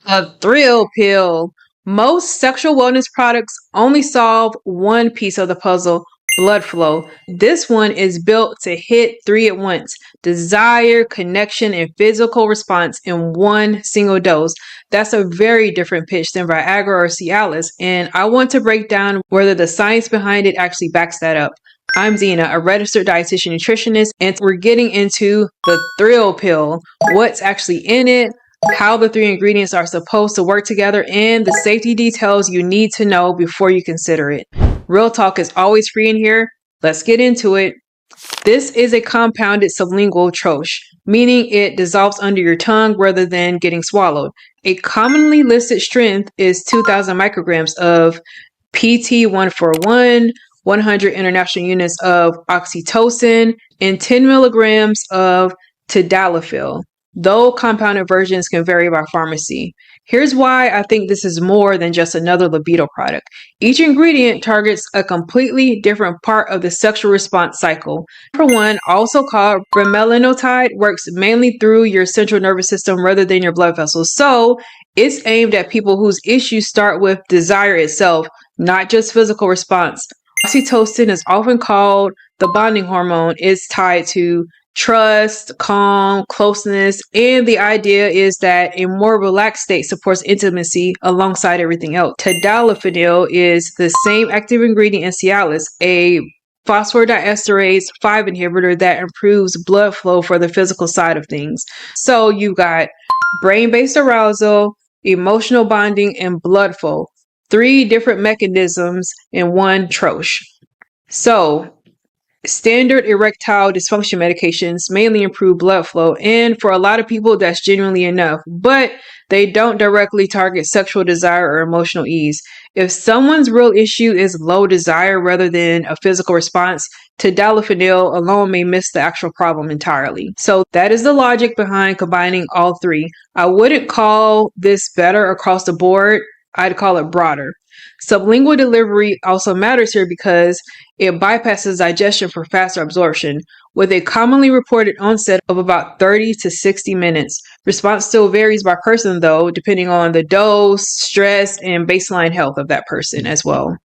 A thrill pill. Most sexual wellness products only solve one piece of the puzzle, blood flow. This one is built to hit three at once: desire, connection, and physical response in one single dose. That's a very different pitch than Viagra or Cialis, and I want to break down whether the science behind it actually backs that up. I'm Zena, a registered dietitian nutritionist, and we're getting into the thrill pill. What's actually in it, how the three ingredients are supposed to work together, and the safety details you need to know before you consider it. Real talk is always free in here. Let's get into it. This is a compounded sublingual troche, meaning it dissolves under your tongue rather than getting swallowed. A commonly listed strength is 2,000 micrograms of PT-141, 100 international units of oxytocin, and 10 milligrams of Tadalafil, though compounded versions can vary by pharmacy. Here's why I think this is more than just another libido product. Each ingredient targets a completely different part of the sexual response cycle. For one, also called bremelanotide, works mainly through your central nervous system rather than your blood vessels. So it's aimed at people whose issues start with desire itself, not just physical response. Oxytocin is often called the bonding hormone. It's tied to trust, calm, closeness, and the idea is that a more relaxed state supports intimacy alongside everything else. Tadalafil is the same active ingredient in Cialis, a phosphodiesterase 5 inhibitor that improves blood flow for the physical side of things. So you've got brain-based arousal, emotional bonding, and blood flow. Three different mechanisms in one troche. So standard erectile dysfunction medications mainly improve blood flow, and for a lot of people that's genuinely enough, but they don't directly target sexual desire or emotional ease. If someone's real issue is low desire rather than a physical response, Tadalafil alone may miss the actual problem entirely. So that is the logic behind combining all three. I wouldn't call this better across the board. I'd call it broader. Sublingual delivery also matters here because it bypasses digestion for faster absorption, with a commonly reported onset of about 30 to 60 minutes. Response still varies by person though, depending on the dose, stress, and baseline health of that person as well.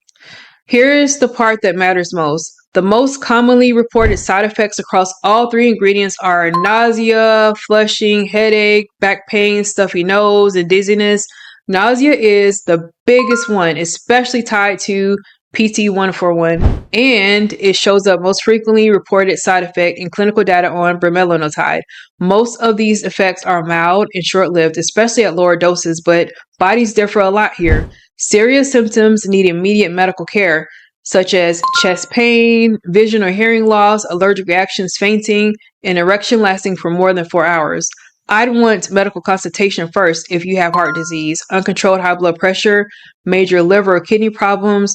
Here's the part that matters most. The most commonly reported side effects across all three ingredients are nausea, flushing, headache, back pain, stuffy nose, and dizziness. Nausea is the biggest one, especially tied to PT-141, and it shows up most frequently reported side effect in clinical data on bremelanotide. Most of these effects are mild and short-lived, especially at lower doses, but bodies differ a lot here. Serious symptoms need immediate medical care, such as chest pain, vision or hearing loss, allergic reactions, fainting, and erection lasting for more than 4 hours. I'd want medical consultation first if you have heart disease, uncontrolled high blood pressure, major liver or kidney problems,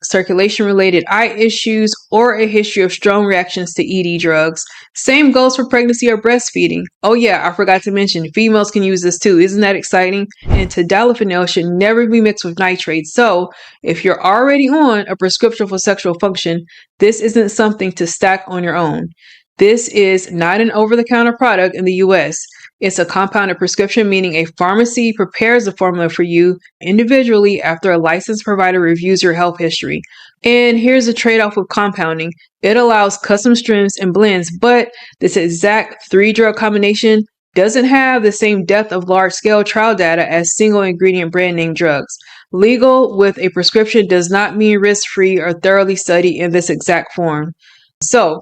circulation-related eye issues, or a history of strong reactions to ED drugs. Same goes for pregnancy or breastfeeding. Oh yeah, I forgot to mention, females can use this too. Isn't that exciting? And Tadalafil should never be mixed with nitrates. So if you're already on a prescription for sexual function, this isn't something to stack on your own. This is not an over-the-counter product in the US. It's a compounded prescription, meaning a pharmacy prepares the formula for you individually after a licensed provider reviews your health history. And here's the trade-off with compounding. It allows custom strengths and blends, but this exact 3-drug combination doesn't have the same depth of large-scale trial data as single-ingredient brand-name drugs. Legal with a prescription does not mean risk-free or thoroughly studied in this exact form. So,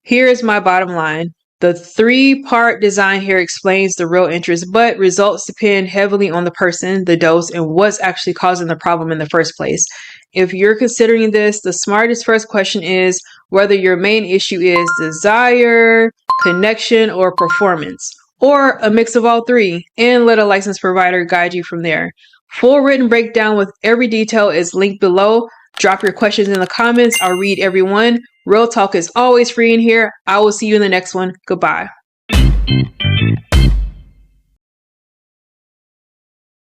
here's my bottom line. The 3-part design here explains the real interest, but results depend heavily on the person, the dose, and what's actually causing the problem in the first place. If you're considering this, the smartest first question is whether your main issue is desire, connection, or performance, or a mix of all three, and let a licensed provider guide you from there. Full written breakdown with every detail is linked below. Drop your questions in the comments. I'll read every one. Real talk is always free in here. I will see you in the next one. Goodbye.